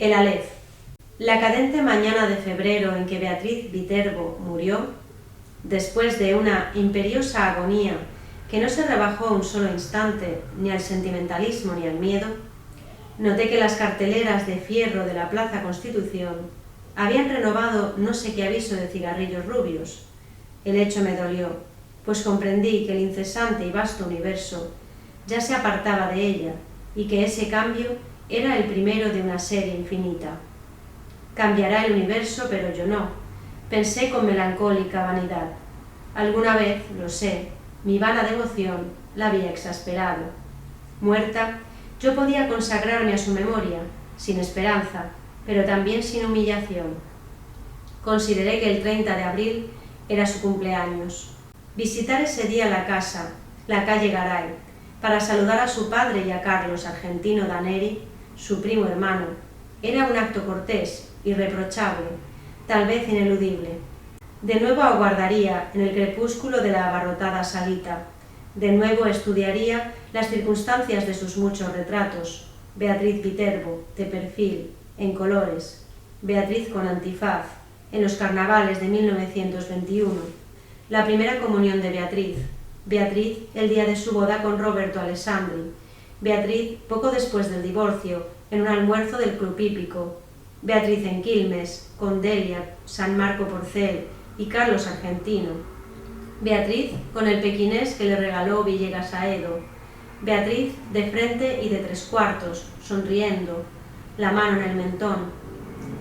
El Aleph. La cadente mañana de febrero en que Beatriz Viterbo murió, después de una imperiosa agonía que no se rebajó un solo instante ni al sentimentalismo ni al miedo, noté que las carteleras de fierro de la Plaza Constitución habían renovado no sé qué aviso de cigarrillos rubios. El hecho me dolió, pues comprendí que el incesante y vasto universo ya se apartaba de ella y que ese cambio era el primero de una serie infinita. Cambiará el universo, pero yo no, pensé con melancólica vanidad. Alguna vez, lo sé, mi vana devoción la había exasperado. Muerta, yo podía consagrarme a su memoria, sin esperanza, pero también sin humillación. Consideré que el 30 de abril era su cumpleaños. Visitar ese día la casa, la calle Garay, para saludar a su padre y a Carlos Argentino Daneri, su primo hermano, era un acto cortés, irreprochable, tal vez ineludible. De nuevo aguardaría en el crepúsculo de la abarrotada salita. De nuevo estudiaría las circunstancias de sus muchos retratos. Beatriz Viterbo, de perfil, en colores. Beatriz con antifaz, en los carnavales de 1921. La primera comunión de Beatriz. Beatriz el día de su boda con Roberto Alessandri. Beatriz poco después del divorcio, en un almuerzo del Club Hípico. Beatriz en Quilmes, con Delia, San Marco Porcel y Carlos Argentino. Beatriz con el pequinés que le regaló Villegas a Edo. Beatriz de frente y de 3/4, sonriendo, la mano en el mentón.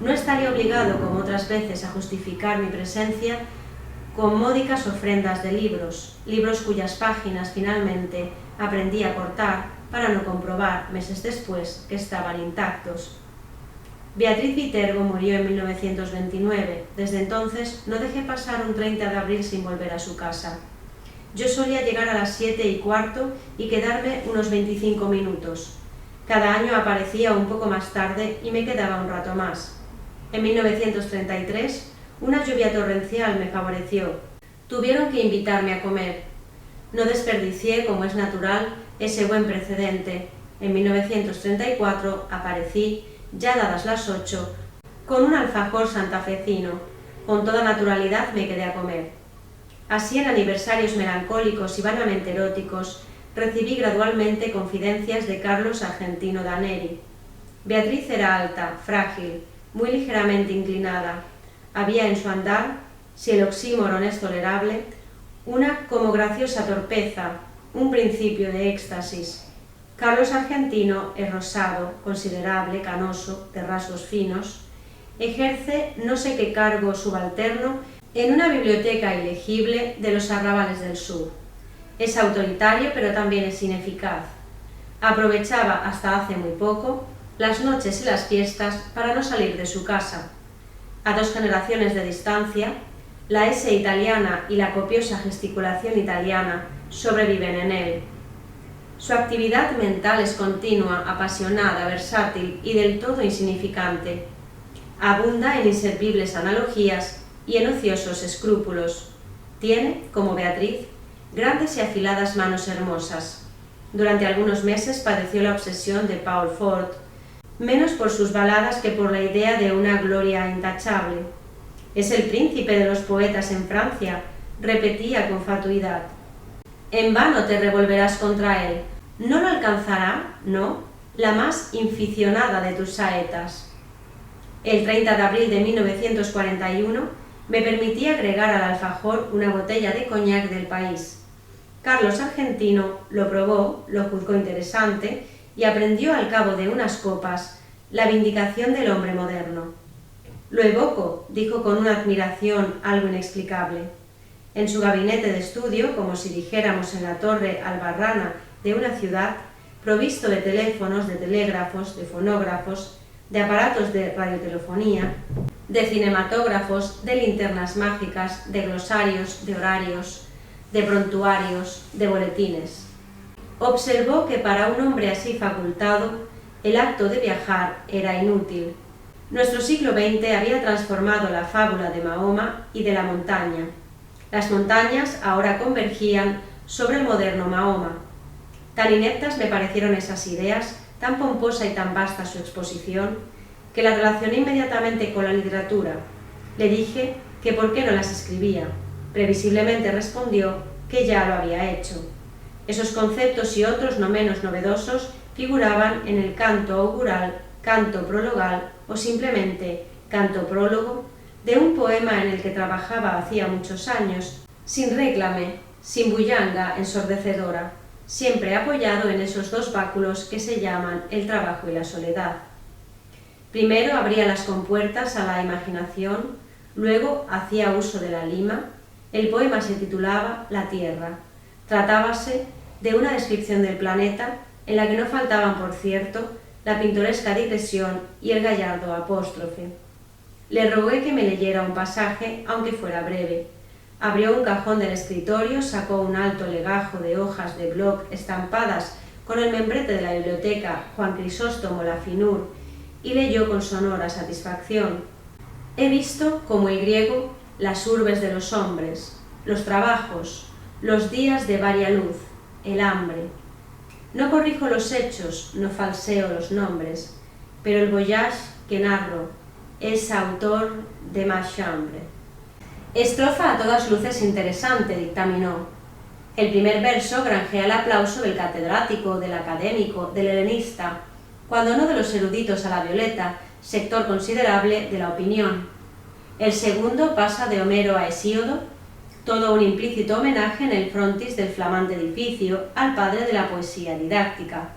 No estaría obligado, como otras veces, a justificar mi presencia con módicas ofrendas de libros cuyas páginas finalmente aprendí a cortar para no comprobar, meses después, que estaban intactos. Beatriz Viterbo murió en 1929. Desde entonces no dejé pasar un 30 de abril sin volver a su casa. Yo solía llegar a las 7:15 y quedarme unos 25 minutos. Cada año aparecía un poco más tarde y me quedaba un rato más. En 1933, una lluvia torrencial me favoreció. Tuvieron que invitarme a comer. No desperdicié, como es natural, ese buen precedente. En 1934 aparecí, ya dadas las 8, con un alfajor santafesino. Con toda naturalidad me quedé a comer. Así, en aniversarios melancólicos y vanamente eróticos, recibí gradualmente confidencias de Carlos Argentino Daneri. Beatriz era alta, frágil, muy ligeramente inclinada. Había en su andar, si el oxímoron es tolerable, una como graciosa torpeza, un principio de éxtasis. Carlos Argentino es rosado, considerable, canoso, de rasgos finos. Ejerce no sé qué cargo subalterno en una biblioteca ilegible de los arrabales del sur. Es autoritario, pero también es ineficaz. Aprovechaba hasta hace muy poco las noches y las fiestas para no salir de su casa. A 2 generaciones de distancia, la S italiana y la copiosa gesticulación italiana sobreviven en él. Su actividad mental es continua, apasionada, versátil y del todo insignificante. Abunda en inservibles analogías y en ociosos escrúpulos. Tiene, como Beatriz, grandes y afiladas manos hermosas. Durante algunos meses padeció la obsesión de Paul Fort, menos por sus baladas que por la idea de una gloria intachable. Es el príncipe de los poetas en Francia, repetía con fatuidad. En vano te revolverás contra él. No lo alcanzará, no, la más inficionada de tus saetas. El 30 de abril de 1941 me permití agregar al alfajor una botella de coñac del país. Carlos Argentino lo probó, lo juzgó interesante y aprendió al cabo de unas copas la vindicación del hombre moderno. Lo evoco, dijo con una admiración algo inexplicable. En su gabinete de estudio, como si dijéramos en la torre albarrana de una ciudad, provisto de teléfonos, de telégrafos, de fonógrafos, de aparatos de radiotelefonía, de cinematógrafos, de linternas mágicas, de glosarios, de horarios, de prontuarios, de boletines. Observó que para un hombre así facultado, el acto de viajar era inútil. Nuestro siglo XX había transformado la fábula de Mahoma y de la montaña. Las montañas ahora convergían sobre el moderno Mahoma. Tan ineptas me parecieron esas ideas, tan pomposa y tan vasta su exposición, que la relacioné inmediatamente con la literatura. Le dije que por qué no las escribía. Previsiblemente respondió que ya lo había hecho. Esos conceptos y otros no menos novedosos figuraban en el canto augural, canto prologal o simplemente canto prólogo de un poema en el que trabajaba hacía muchos años, sin réclame, sin bullanga ensordecedora, siempre apoyado en esos dos báculos que se llaman el trabajo y la soledad. Primero abría las compuertas a la imaginación, luego hacía uso de la lima. El poema se titulaba La Tierra. Tratábase de una descripción del planeta en la que no faltaban, por cierto, la pintoresca digresión y el gallardo apóstrofe. Le rogué que me leyera un pasaje, aunque fuera breve. Abrió un cajón del escritorio, sacó un alto legajo de hojas de bloc estampadas con el membrete de la biblioteca Juan Crisóstomo Lafinur y leyó con sonora satisfacción. He visto, como el griego, las urbes de los hombres, los trabajos, los días de varia luz, el hambre. No corrijo los hechos, no falseo los nombres, pero el voyage que narro es autor de ma chambre. Estrofa a todas luces interesante, dictaminó. El primer verso granjea el aplauso del catedrático, del académico, del helenista, cuando no de los eruditos a la violeta, sector considerable de la opinión. El segundo pasa de Homero a Hesíodo, todo un implícito homenaje en el frontis del flamante edificio al padre de la poesía didáctica.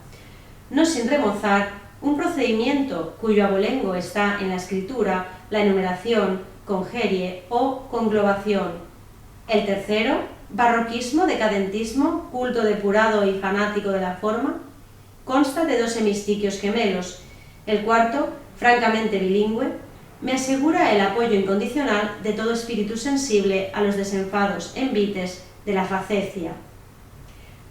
No sin remozar un procedimiento cuyo abolengo está en la escritura, la enumeración, congerie o conglobación. El tercero, barroquismo, decadentismo, culto depurado y fanático de la forma, consta de dos hemistiquios gemelos. El cuarto, francamente bilingüe, me asegura el apoyo incondicional de todo espíritu sensible a los desenfados envites de la facecia.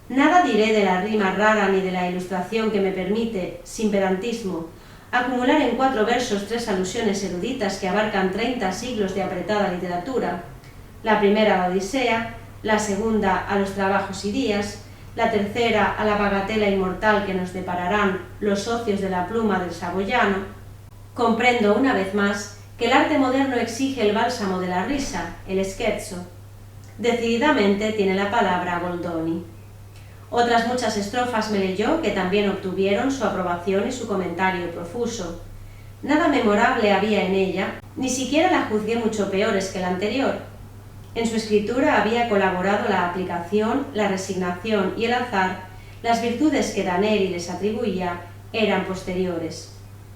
Nada diré de la rima rara ni de la ilustración que me permite, sin pedantismo, acumular en 4 versos 3 alusiones eruditas que abarcan 30 siglos de apretada literatura, la primera a la Odisea, la segunda a los trabajos y días, la tercera a la bagatela inmortal que nos depararán los socios de la pluma del saboyano. Comprendo una vez más que el arte moderno exige el bálsamo de la risa, el scherzo. Decididamente tiene la palabra Goldoni. Otras muchas estrofas me leyó que también obtuvieron su aprobación y su comentario profuso. Nada memorable había en ella, ni siquiera la juzgué mucho peores que la anterior. En su escritura había colaborado la aplicación, la resignación y el azar. Las virtudes que Daneri les atribuía eran posteriores.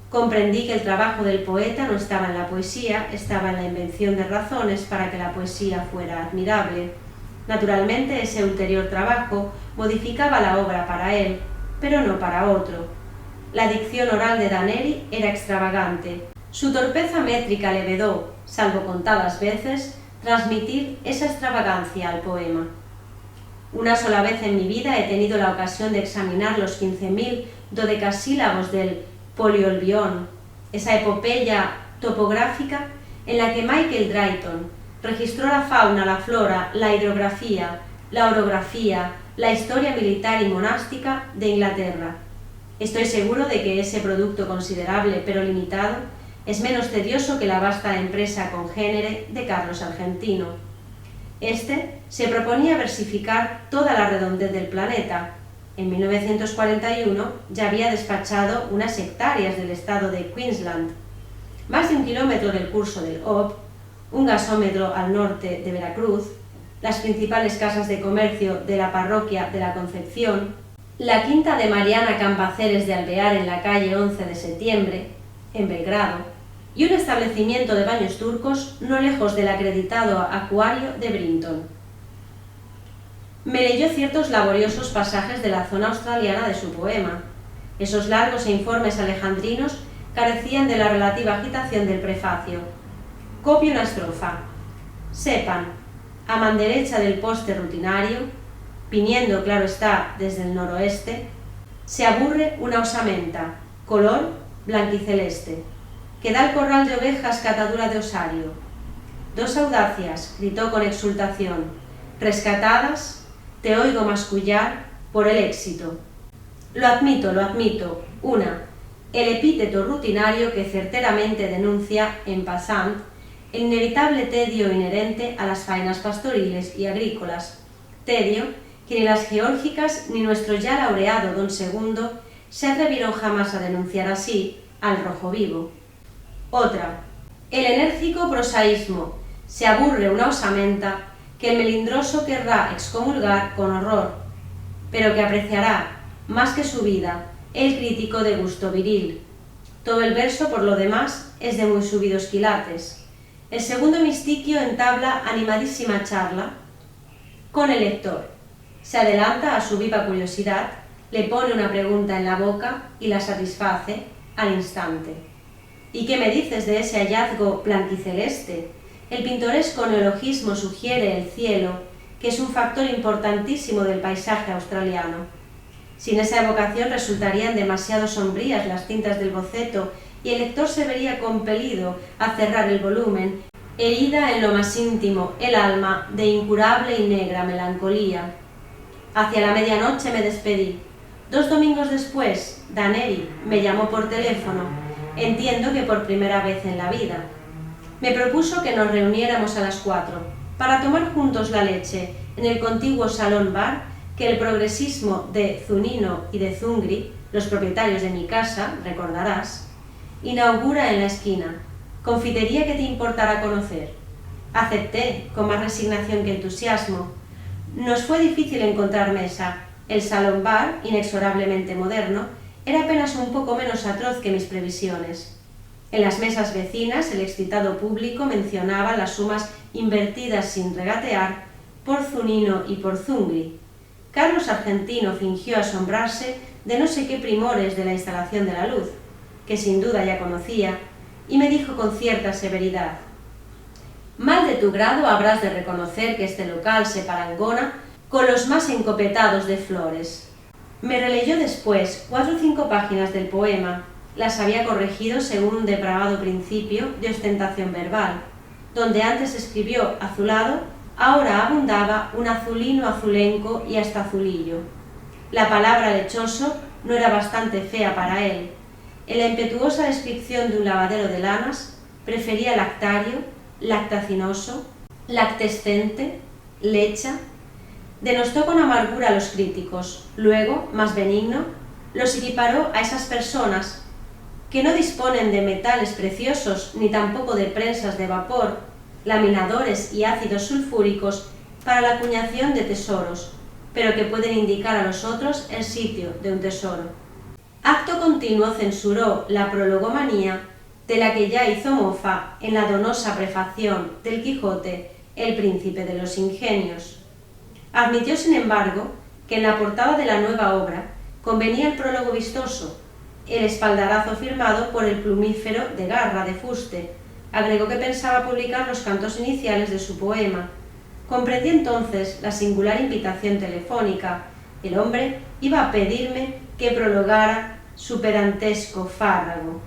Comprendí que el trabajo del poeta no estaba en la poesía, estaba en la invención de razones para que la poesía fuera admirable. Naturalmente, ese ulterior trabajo modificaba la obra para él, pero no para otro. La dicción oral de Daneri era extravagante. Su torpeza métrica le vedó, salvo contadas veces, transmitir esa extravagancia al poema. Una sola vez en mi vida he tenido la ocasión de examinar los 15.000 dodecasílabos del Poliolbion, esa epopeya topográfica en la que Michael Drayton registró la fauna, la flora, la hidrografía, la orografía, la historia militar y monástica de Inglaterra. Estoy seguro de que ese producto considerable pero limitado es menos tedioso que la vasta empresa congénere de Carlos Argentino. Este se proponía versificar toda la redondez del planeta. En 1941 ya había despachado unas hectáreas del estado de Queensland, más de 1 kilómetro del curso del Ob, un gasómetro al norte de Veracruz, las principales casas de comercio de la parroquia de la Concepción, la quinta de Mariana Campaceres de Alvear en la calle 11 de septiembre, en Belgrado, y un establecimiento de baños turcos no lejos del acreditado acuario de Brinton. Me leyó ciertos laboriosos pasajes de la zona australiana de su poema. Esos largos e informes alejandrinos carecían de la relativa agitación del prefacio. Copio una estrofa. Sepan, a man derecha del poste rutinario, viniendo, claro está, desde el noroeste, se aburre una osamenta, color blanquiceleste, que da al corral de ovejas catadura de osario. 2 audacias, gritó con exultación, rescatadas, te oigo mascullar por el éxito. Lo admito, una, el epíteto rutinario que certeramente denuncia, en passant, el inevitable tedio inherente a las faenas pastoriles y agrícolas, tedio que ni las geórgicas ni nuestro ya laureado don Segundo se atrevieron jamás a denunciar así al rojo vivo. Otra, el enérgico prosaísmo se aburre una osamenta que el melindroso querrá excomulgar con horror, pero que apreciará, más que su vida, el crítico de gusto viril. Todo el verso, por lo demás, es de muy subidos quilates. El segundo mistiquio entabla animadísima charla con el lector. Se adelanta a su viva curiosidad, le pone una pregunta en la boca y la satisface al instante. ¿Y qué me dices de ese hallazgo blanquiceleste? El pintoresco neologismo sugiere el cielo, que es un factor importantísimo del paisaje australiano. Sin esa evocación resultarían demasiado sombrías las tintas del boceto y el lector se vería compelido a cerrar el volumen, herida en lo más íntimo el alma de incurable y negra melancolía. Hacia la medianoche me despedí. 2 domingos después, Daneri me llamó por teléfono, entiendo que por primera vez en la vida. Me propuso que nos reuniéramos a las 4 para tomar juntos la leche en el contiguo salón bar que el progresismo de Zunino y de Zungri, los propietarios de mi casa, recordarás, inaugura en la esquina, confitería que te importará conocer. Acepté con más resignación que entusiasmo. Nos fue difícil encontrar mesa. El salón bar, inexorablemente moderno, era apenas un poco menos atroz que mis previsiones. En las mesas vecinas, el excitado público mencionaba las sumas invertidas sin regatear por Zunino y por Zungri. Carlos Argentino fingió asombrarse de no sé qué primores de la instalación de la luz, que sin duda ya conocía, y me dijo con cierta severidad: «Mal de tu grado habrás de reconocer que este local se parangona con los más encopetados de Flores». Me releyó después 4 o 5 páginas del poema. Las había corregido según un depravado principio de ostentación verbal. Donde antes escribió azulado, ahora abundaba un azulino, azulenco y hasta azulillo. La palabra lechoso no era bastante fea para él. En la impetuosa descripción de un lavadero de lanas, prefería lactario, lactacinoso, lactescente, lecha. Denostó con amargura a los críticos. Luego, más benigno, los equiparó a esas personas que no disponen de metales preciosos ni tampoco de prensas de vapor, laminadores y ácidos sulfúricos para la acuñación de tesoros, pero que pueden indicar a los otros el sitio de un tesoro. Acto continuo censuró la prologomanía de la que ya hizo mofa en la donosa prefación del Quijote, el príncipe de los ingenios. Admitió, sin embargo, que en la portada de la nueva obra convenía el prólogo vistoso, el espaldarazo firmado por el plumífero de Garra de Fuste. Agregó que pensaba publicar los cantos iniciales de su poema. Comprendí entonces la singular invitación telefónica. El hombre iba a pedirme que prologara su pedantesco fárrago.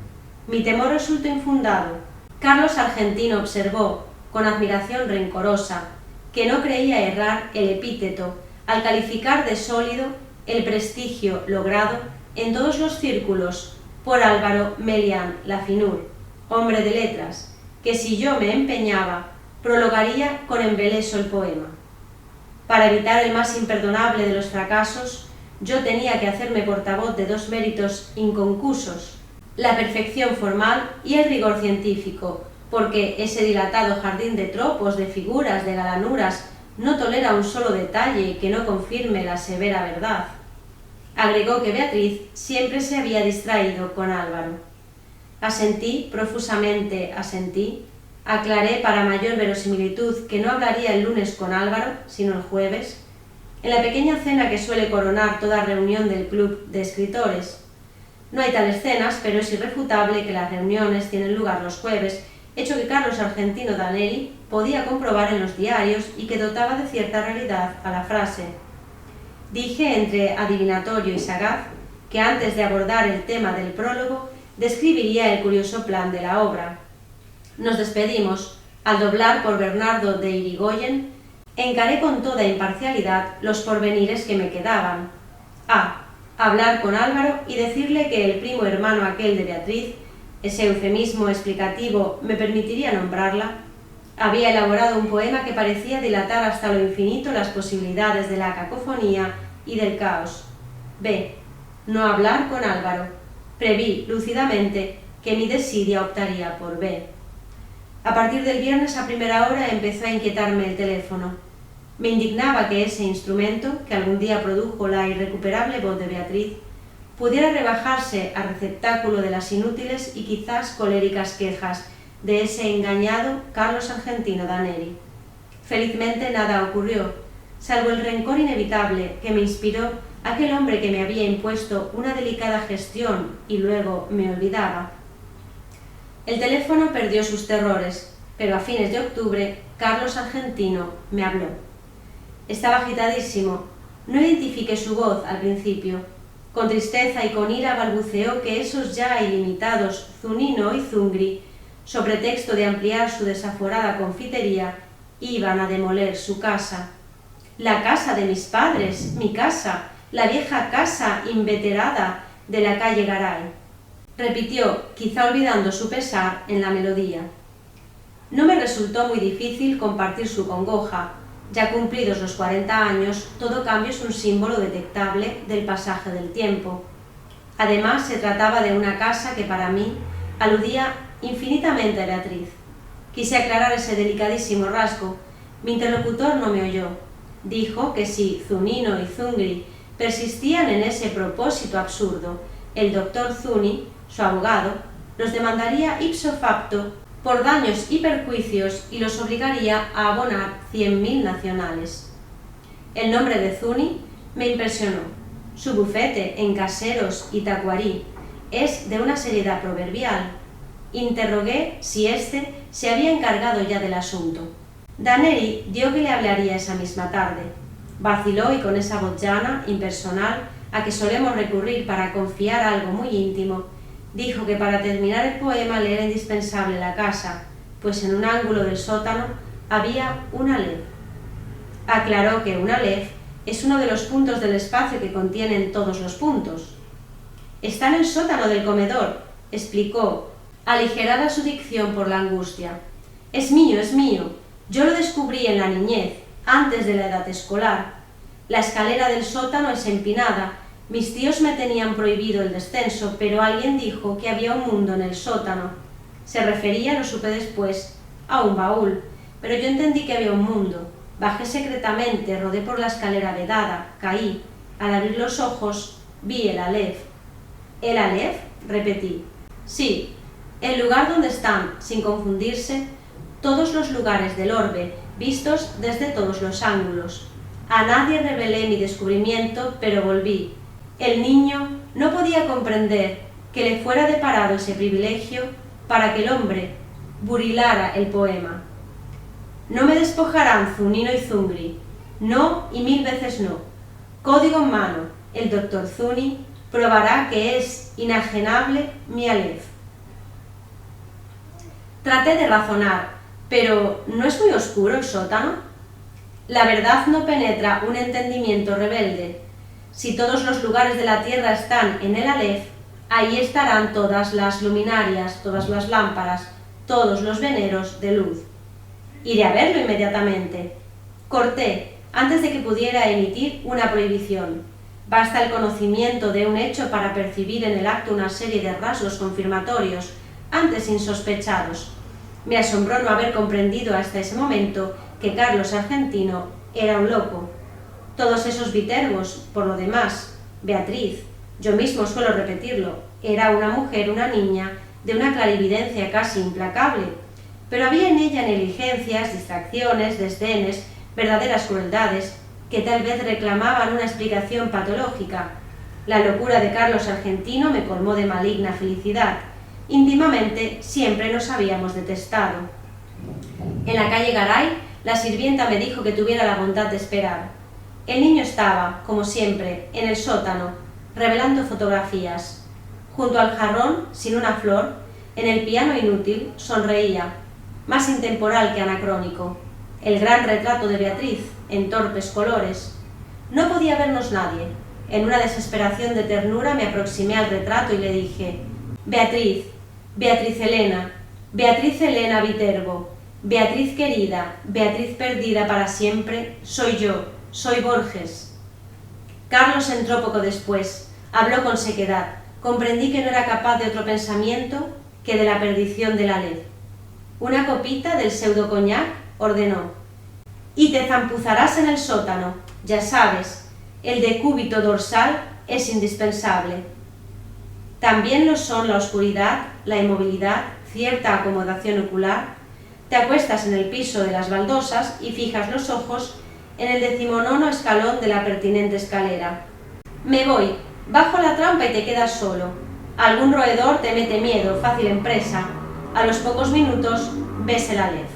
Mi temor resultó infundado. Carlos Argentino observó, con admiración rencorosa, que no creía errar el epíteto al calificar de sólido el prestigio logrado en todos los círculos por Álvaro Melián Lafinur, hombre de letras, que si yo me empeñaba, prologaría con embeleso el poema. Para evitar el más imperdonable de los fracasos, yo tenía que hacerme portavoz de 2 méritos inconcusos, la perfección formal y el rigor científico, porque ese dilatado jardín de tropos, de figuras, de galanuras, no tolera un solo detalle que no confirme la severa verdad. Agregó que Beatriz siempre se había distraído con Álvaro. Asentí, profusamente asentí, aclaré para mayor verosimilitud que no hablaría el lunes con Álvaro, sino el jueves, en la pequeña cena que suele coronar toda reunión del club de escritores. No hay tales cenas, pero es irrefutable que las reuniones tienen lugar los jueves, hecho que Carlos Argentino Daneri podía comprobar en los diarios y que dotaba de cierta realidad a la frase. Dije, entre adivinatorio y sagaz, que antes de abordar el tema del prólogo, describiría el curioso plan de la obra. Nos despedimos. Al doblar por Bernardo de Irigoyen, encaré con toda imparcialidad los porvenires que me quedaban. A. hablar con Álvaro y decirle que el primo hermano aquel de Beatriz, ese eufemismo explicativo me permitiría nombrarla, había elaborado un poema que parecía dilatar hasta lo infinito las posibilidades de la cacofonía y del caos. B. No hablar con Álvaro. Preví lúcidamente que mi desidia optaría por B. A partir del viernes a primera hora empezó a inquietarme el teléfono. Me indignaba que ese instrumento, que algún día produjo la irrecuperable voz de Beatriz, pudiera rebajarse al receptáculo de las inútiles y quizás coléricas quejas de ese engañado Carlos Argentino Daneri. Felizmente nada ocurrió, salvo el rencor inevitable que me inspiró aquel hombre que me había impuesto una delicada gestión y luego me olvidaba. El teléfono perdió sus terrores, pero a fines de octubre Carlos Argentino me habló. Estaba agitadísimo. No identifiqué su voz al principio. Con tristeza y con ira balbuceó que esos ya ilimitados Zunino y Zungri, sobre pretexto de ampliar su desaforada confitería, iban a demoler su casa. La casa de mis padres, mi casa, la vieja casa inveterada de la calle Garay. Repitió, quizá olvidando su pesar en la melodía. No me resultó muy difícil compartir su congoja. Ya cumplidos los 40 años, todo cambio es un símbolo detectable del pasaje del tiempo. Además, se trataba de una casa que para mí aludía infinitamente a Beatriz. Quise aclarar ese delicadísimo rasgo. Mi interlocutor no me oyó. Dijo que si Zunino y Zungri persistían en ese propósito absurdo, el doctor Zuni, su abogado, los demandaría ipso facto por daños y perjuicios y los obligaría a abonar 100.000 nacionales. El nombre de Zuni me impresionó. Su bufete en Caseros y Tacuarí es de una seriedad proverbial. Interrogué si éste se había encargado ya del asunto. Daneri dio que le hablaría esa misma tarde. Vaciló y con esa voz llana, impersonal, a que solemos recurrir para confiar algo muy íntimo, dijo que para terminar el poema le era indispensable la casa, pues en un ángulo del sótano había un alef. Aclaró que un alef es uno de los puntos del espacio que contienen todos los puntos. Está en el sótano del comedor, explicó, aligerada su dicción por la angustia. Es mío, yo lo descubrí en la niñez, antes de la edad escolar. La escalera del sótano es empinada. Mis tíos me tenían prohibido el descenso, pero alguien dijo que había un mundo en el sótano. Se refería, lo supe después, a un baúl, pero yo entendí que había un mundo. Bajé secretamente, rodé por la escalera vedada, caí. Al abrir los ojos, vi el alef. ¿El alef?, repetí. Sí, el lugar donde están, sin confundirse, todos los lugares del orbe, vistos desde todos los ángulos. A nadie revelé mi descubrimiento, pero volví. El niño no podía comprender que le fuera deparado ese privilegio para que el hombre burilara el poema. No me despojarán Zunino y Zungri. No y 1000 veces no. Código en mano, el doctor Zuni probará que es inajenable mi alef. Traté de razonar, pero ¿no es muy oscuro el sótano? La verdad no penetra un entendimiento rebelde. Si todos los lugares de la tierra están en el alef, ahí estarán todas las luminarias, todas las lámparas, todos los veneros de luz. Iré a verlo inmediatamente. Corté, antes de que pudiera emitir una prohibición. Basta el conocimiento de un hecho para percibir en el acto una serie de rasgos confirmatorios, antes insospechados. Me asombró no haber comprendido hasta ese momento que Carlos Argentino era un loco. Todos esos vitervos, por lo demás, Beatriz, yo mismo suelo repetirlo, era una mujer, una niña, de una clarividencia casi implacable, pero había en ella negligencias, distracciones, desdenes, verdaderas crueldades, que tal vez reclamaban una explicación patológica. La locura de Carlos Argentino me colmó de maligna felicidad. Íntimamente siempre nos habíamos detestado. En la calle Garay, la sirvienta me dijo que tuviera la bondad de esperar. El niño estaba, como siempre, en el sótano, revelando fotografías. Junto al jarrón, sin una flor, en el piano inútil, sonreía, más intemporal que anacrónico, el gran retrato de Beatriz, en torpes colores. No podía vernos nadie. En una desesperación de ternura me aproximé al retrato y le dije: Beatriz, Beatriz Elena, Beatriz Elena Viterbo, Beatriz querida, Beatriz perdida para siempre, soy yo, soy Borges. Carlos entró poco después, habló con sequedad, comprendí que no era capaz de otro pensamiento que de la perdición de la ley. Una copita del pseudo coñac, ordenó, y te zampuzarás en el sótano, ya sabes, el decúbito dorsal es indispensable. También lo son la oscuridad, la inmovilidad, cierta acomodación ocular. Te acuestas en el piso de las baldosas y fijas los ojos en el 19º escalón de la pertinente escalera. Me voy, bajo la trampa y te quedas solo. Algún roedor te mete miedo, fácil empresa. A los pocos minutos ves el Aleph.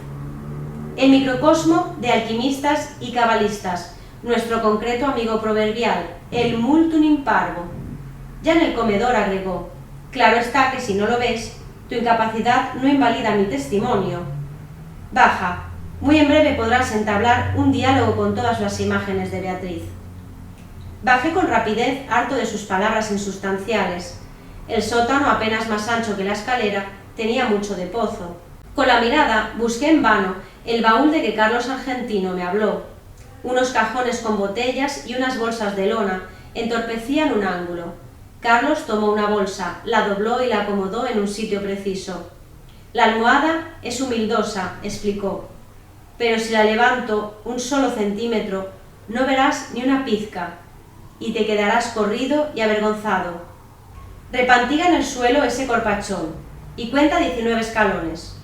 El microcosmo de alquimistas y cabalistas, nuestro concreto amigo proverbial, el multum in parvo. Ya en el comedor agregó: claro está que si no lo ves, tu incapacidad no invalida mi testimonio. Baja, muy en breve podrás entablar un diálogo con todas las imágenes de Beatriz. Bajé con rapidez, harto de sus palabras insustanciales. El sótano, apenas más ancho que la escalera, tenía mucho de pozo. Con la mirada busqué en vano el baúl de que Carlos Argentino me habló. Unos cajones con botellas y unas bolsas de lona entorpecían un ángulo. Carlos tomó una bolsa, la dobló y la acomodó en un sitio preciso. La almohada es humildosa, explicó, pero si la levanto un solo centímetro, no verás ni una pizca, y te quedarás corrido y avergonzado. Repantiga en el suelo ese corpachón, y cuenta 19 escalones.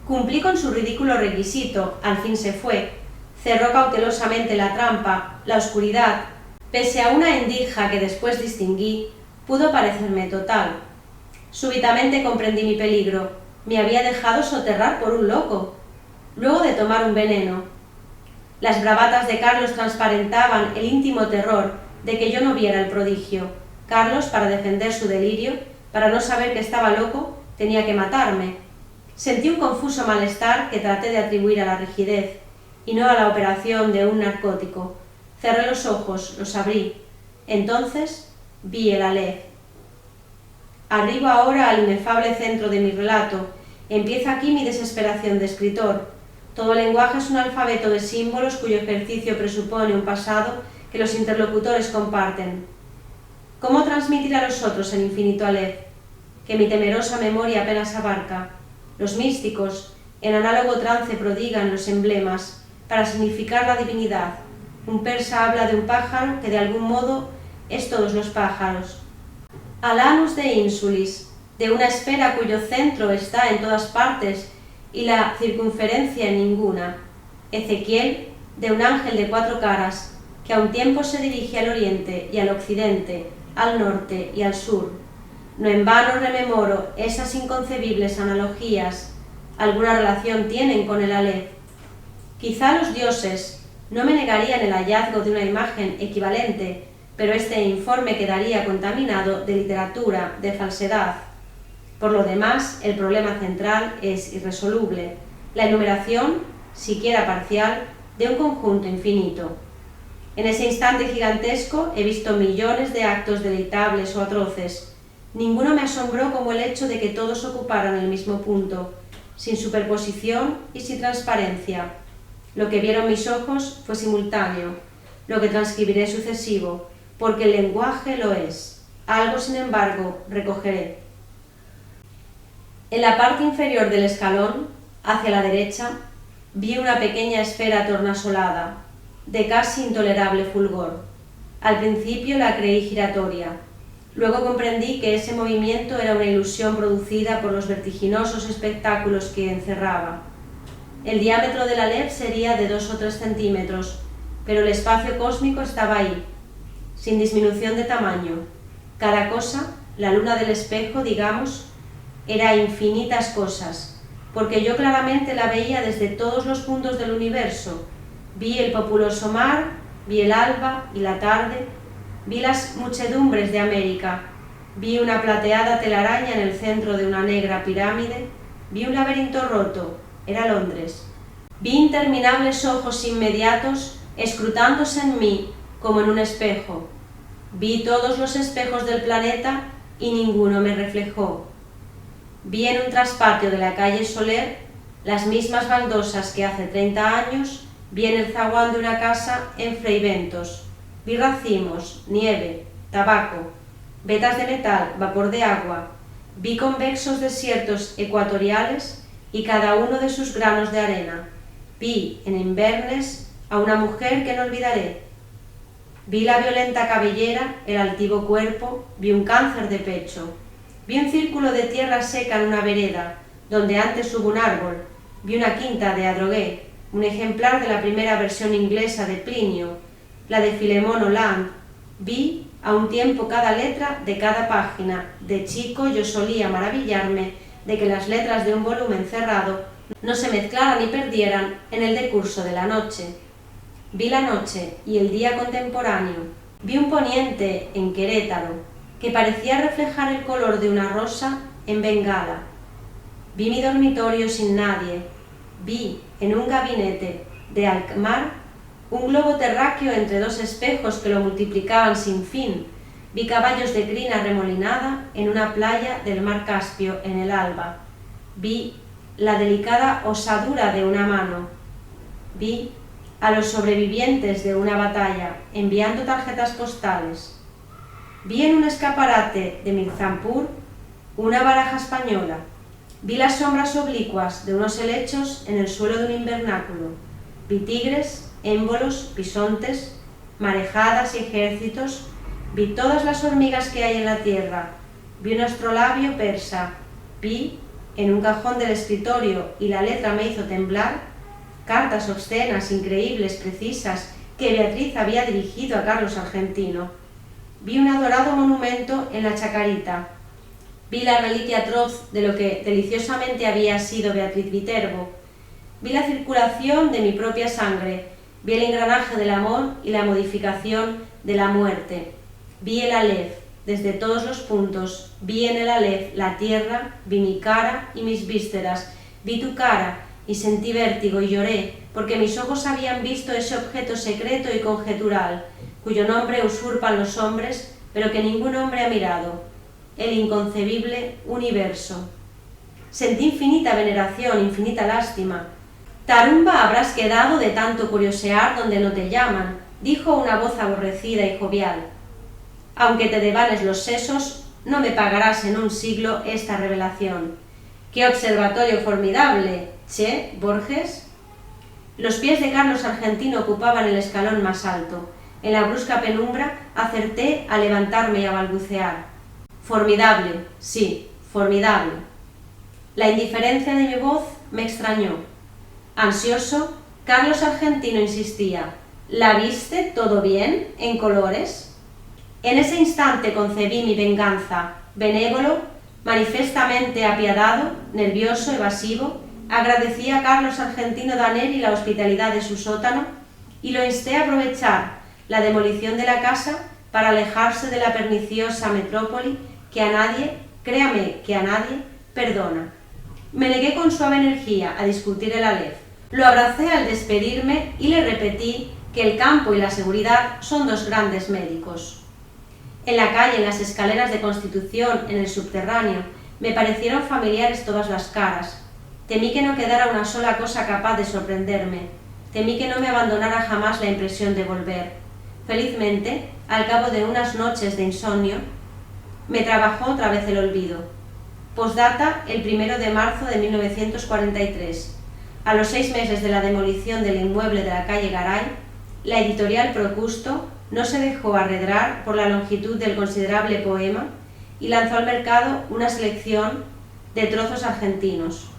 Cumplí con su ridículo requisito, al fin se fue, cerró cautelosamente la trampa, la oscuridad, pese a una endija que después distinguí, pudo parecerme total. Súbitamente comprendí mi peligro, me había dejado soterrar por un loco, luego de tomar un veneno. Las bravatas de Carlos transparentaban el íntimo terror de que yo no viera el prodigio. Carlos, para defender su delirio, para no saber que estaba loco, tenía que matarme. Sentí un confuso malestar que traté de atribuir a la rigidez, y no a la operación de un narcótico. Cerré los ojos, los abrí. Entonces vi el Aleph. Arribo ahora al inefable centro de mi relato. Empieza aquí mi desesperación de escritor. Todo lenguaje es un alfabeto de símbolos cuyo ejercicio presupone un pasado que los interlocutores comparten. ¿Cómo transmitir a los otros el infinito Aleph, que mi temerosa memoria apenas abarca? Los místicos, en análogo trance, prodigan los emblemas para significar la divinidad. Un persa habla de un pájaro que de algún modo es todos los pájaros. Al anus de insulis, de una esfera cuyo centro está en todas partes y la circunferencia en ninguna. Ezequiel, de un ángel de 4 caras, que a un tiempo se dirige al oriente y al occidente, al norte y al sur. No en vano rememoro esas inconcebibles analogías. Alguna relación tienen con el Aleph. Quizá los dioses no me negarían el hallazgo de una imagen equivalente, pero este informe quedaría contaminado de literatura, de falsedad. Por lo demás, el problema central es irresoluble, la enumeración, siquiera parcial, de un conjunto infinito. En ese instante gigantesco he visto millones de actos deleitables o atroces. Ninguno me asombró como el hecho de que todos ocuparan el mismo punto, sin superposición y sin transparencia. Lo que vieron mis ojos fue simultáneo, lo que transcribiré sucesivo, porque el lenguaje lo es. Algo, sin embargo, recogeré. En la parte inferior del escalón, hacia la derecha, vi una pequeña esfera tornasolada, de casi intolerable fulgor. Al principio la creí giratoria. Luego comprendí que ese movimiento era una ilusión producida por los vertiginosos espectáculos que encerraba. El diámetro del Aleph sería de 2 o 3 centímetros, pero el espacio cósmico estaba ahí, sin disminución de tamaño. Cada cosa, la luna del espejo, digamos, era infinitas cosas, porque yo claramente la veía desde todos los puntos del universo. Vi el populoso mar, vi el alba y la tarde, vi las muchedumbres de América, vi una plateada telaraña en el centro de una negra pirámide, vi un laberinto roto, era Londres. Vi interminables ojos inmediatos escrutándose en mí como en un espejo. Vi todos los espejos del planeta y ninguno me reflejó. Vi en un traspatio de la calle Soler las mismas baldosas que hace 30 años vi en el zaguán de una casa en Freyventos. Vi racimos, nieve, tabaco, vetas de metal, vapor de agua. Vi convexos desiertos ecuatoriales y cada uno de sus granos de arena. Vi en Inverness a una mujer que no olvidaré. Vi la violenta cabellera, el altivo cuerpo, vi un cáncer de pecho. Vi un círculo de tierra seca en una vereda, donde antes hubo un árbol. Vi una quinta de Adrogué, un ejemplar de la primera versión inglesa de Plinio, la de Filemón Holland. Vi a un tiempo cada letra de cada página. De chico yo solía maravillarme de que las letras de un volumen cerrado no se mezclaran y perdieran en el decurso de la noche. Vi la noche y el día contemporáneo. Vi un poniente en Querétaro que parecía reflejar el color de una rosa en Bengala. Vi mi dormitorio sin nadie. Vi en un gabinete de Alkmaar un globo terráqueo entre dos espejos que lo multiplicaban sin fin. Vi caballos de crina remolinada en una playa del mar Caspio en el alba. Vi la delicada osadura de una mano. Vi a los sobrevivientes de una batalla enviando tarjetas postales. Vi en un escaparate de Mirzampur una baraja española. Vi las sombras oblicuas de unos helechos en el suelo de un invernáculo. Vi tigres, émbolos, bisontes, marejadas y ejércitos. Vi todas las hormigas que hay en la tierra. Vi un astrolabio persa. Vi, en un cajón del escritorio, y la letra me hizo temblar, cartas obscenas, increíbles, precisas, que Beatriz había dirigido a Carlos Argentino. Vi un adorado monumento en la Chacarita. Vi la reliquia atroz de lo que deliciosamente había sido Beatriz Viterbo. Vi la circulación de mi propia sangre. Vi el engranaje del amor y la modificación de la muerte. Vi el Aleph desde todos los puntos. Vi en el Aleph la tierra, vi mi cara y mis vísceras. Vi tu cara y sentí vértigo y lloré, porque mis ojos habían visto ese objeto secreto y conjetural, cuyo nombre usurpan los hombres, pero que ningún hombre ha mirado, el inconcebible universo. Sentí infinita veneración, infinita lástima. Tarumba habrás quedado de tanto curiosear donde no te llaman, dijo una voz aborrecida y jovial. Aunque te devanes los sesos, no me pagarás en un siglo esta revelación. ¡Qué observatorio formidable! Che, Borges. Los pies de Carlos Argentino ocupaban el escalón más alto. En la brusca penumbra acerté a levantarme y a balbucear. Formidable, sí, formidable. La indiferencia de mi voz me extrañó. Ansioso, Carlos Argentino insistía. ¿La viste todo bien, en colores? En ese instante concebí mi venganza, benévolo, manifestamente apiadado, nervioso, evasivo. Agradecí a Carlos Argentino Daneri la hospitalidad de su sótano y lo insté a aprovechar la demolición de la casa para alejarse de la perniciosa metrópoli que a nadie, créame que a nadie, perdona. Me negué con suave energía a discutir el Aleph. Lo abracé al despedirme y le repetí que el campo y la seguridad son dos grandes médicos. En la calle, en las escaleras de Constitución, en el subterráneo, me parecieron familiares todas las caras. Temí que no quedara una sola cosa capaz de sorprenderme. Temí que no me abandonara jamás la impresión de volver. Felizmente, al cabo de unas noches de insomnio, me trabajó otra vez el olvido. Postdata, el 1 de marzo de 1943. A los 6 meses de la demolición del inmueble de la calle Garay, la editorial Procusto no se dejó arredrar por la longitud del considerable poema y lanzó al mercado una selección de trozos argentinos.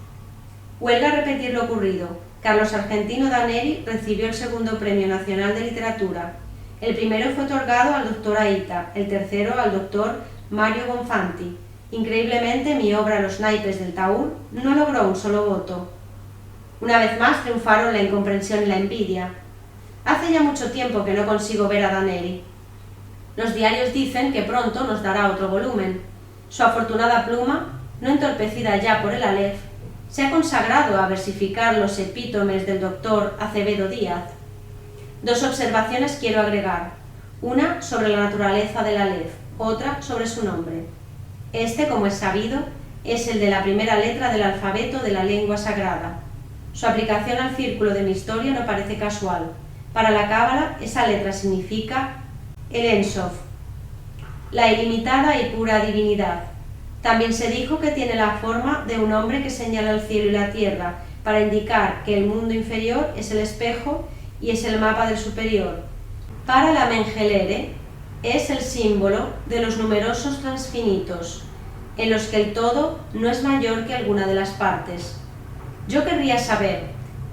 Huelga repetir lo ocurrido. Carlos Argentino Daneri recibió el segundo Premio Nacional de Literatura. El primero fue otorgado al doctor Aita, el tercero al doctor Mario Bonfanti. Increíblemente, mi obra Los naipes del Taur no logró un solo voto. Una vez más triunfaron la incomprensión y la envidia. Hace ya mucho tiempo que no consigo ver a Daneri. Los diarios dicen que pronto nos dará otro volumen. Su afortunada pluma, no entorpecida ya por el Aleph, se ha consagrado a versificar los epítomes del doctor Acevedo Díaz. 2 observaciones quiero agregar. una sobre la naturaleza del Aleph, otra sobre su nombre. Este, como es sabido, es el de la primera letra del alfabeto de la lengua sagrada. Su aplicación al círculo de mi historia no parece casual. Para la Cábala, esa letra significa el Ein Sof, la ilimitada y pura divinidad. También se dijo que tiene la forma de un hombre que señala el cielo y la tierra, para indicar que el mundo inferior es el espejo y es el mapa del superior. Para la Mengelere, es el símbolo de los numerosos transfinitos, en los que el todo no es mayor que alguna de las partes. Yo querría saber,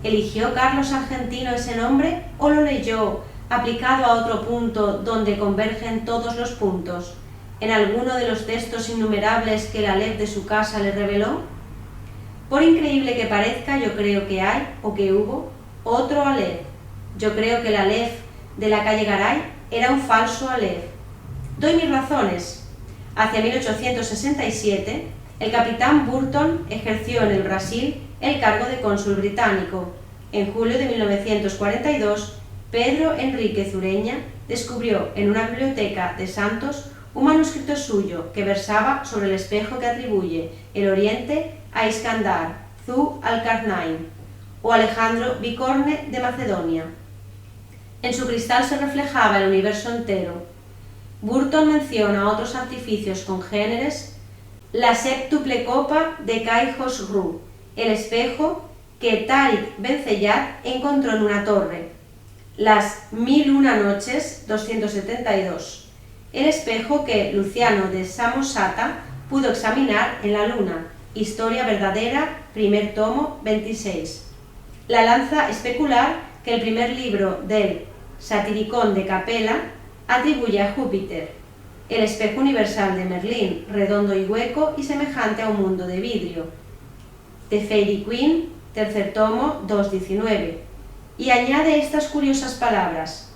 ¿eligió Carlos Argentino ese nombre o lo leyó aplicado a otro punto donde convergen todos los puntos, en alguno de los textos innumerables que el Aleph de su casa le reveló? Por increíble que parezca, yo creo que hay, o que hubo, otro Aleph. Yo creo que el Aleph de la calle Garay era un falso Aleph. Doy mis razones. Hacia 1867, el capitán Burton ejerció en el Brasil el cargo de cónsul británico. En julio de 1942, Pedro Enrique Zureña descubrió en una biblioteca de Santos un manuscrito suyo que versaba sobre el espejo que atribuye el Oriente a Iskandar, Zu al-Qarnayn o Alejandro Bicorne de Macedonia. En su cristal se reflejaba el universo entero. Burton menciona otros artificios congéneres, la séptuple copa de Caijos Ru, el espejo que Tariq Ben Zeyat encontró en una torre, las 1001 noches 272, el espejo que Luciano de Samosata pudo examinar en la luna, Historia verdadera, primer tomo, 26. La lanza especular que el primer libro del Satiricón de Capella atribuye a Júpiter, el espejo universal de Merlín, redondo y hueco y semejante a un mundo de vidrio, de Fairy Queen, tercer tomo, 2.19, y añade estas curiosas palabras: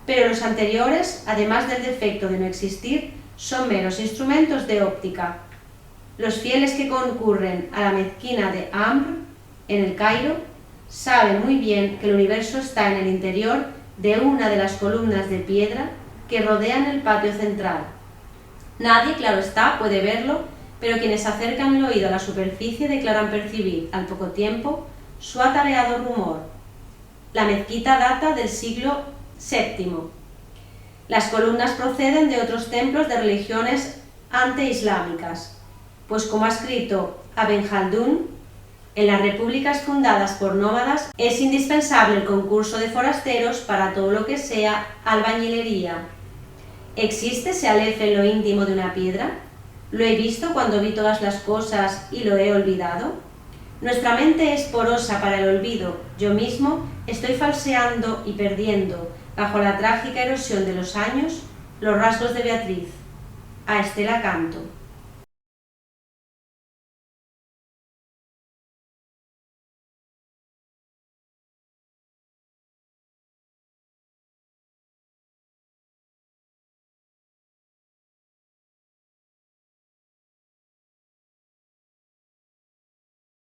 pero los anteriores, además del defecto de no existir, son meros instrumentos de óptica. Los fieles que concurren a la mezquina de Amr, en el Cairo, saben muy bien que el universo está en el interior de una de las columnas de piedra que rodean el patio central. Nadie, claro está, puede verlo, pero quienes acercan el oído a la superficie declaran percibir, al poco tiempo, su atareado rumor. La mezquita data del siglo VII. Las columnas proceden de otros templos de religiones anteislámicas, pues como ha escrito Ibn Khaldún, en las repúblicas fundadas por nómadas es indispensable el concurso de forasteros para todo lo que sea albañilería. ¿Existe ese Aleph en lo íntimo de una piedra? ¿Lo he visto cuando vi todas las cosas y lo he olvidado? Nuestra mente es porosa para el olvido. Yo mismo estoy falseando y perdiendo, bajo la trágica erosión de los años, los rasgos de Beatriz. A Estela Canto.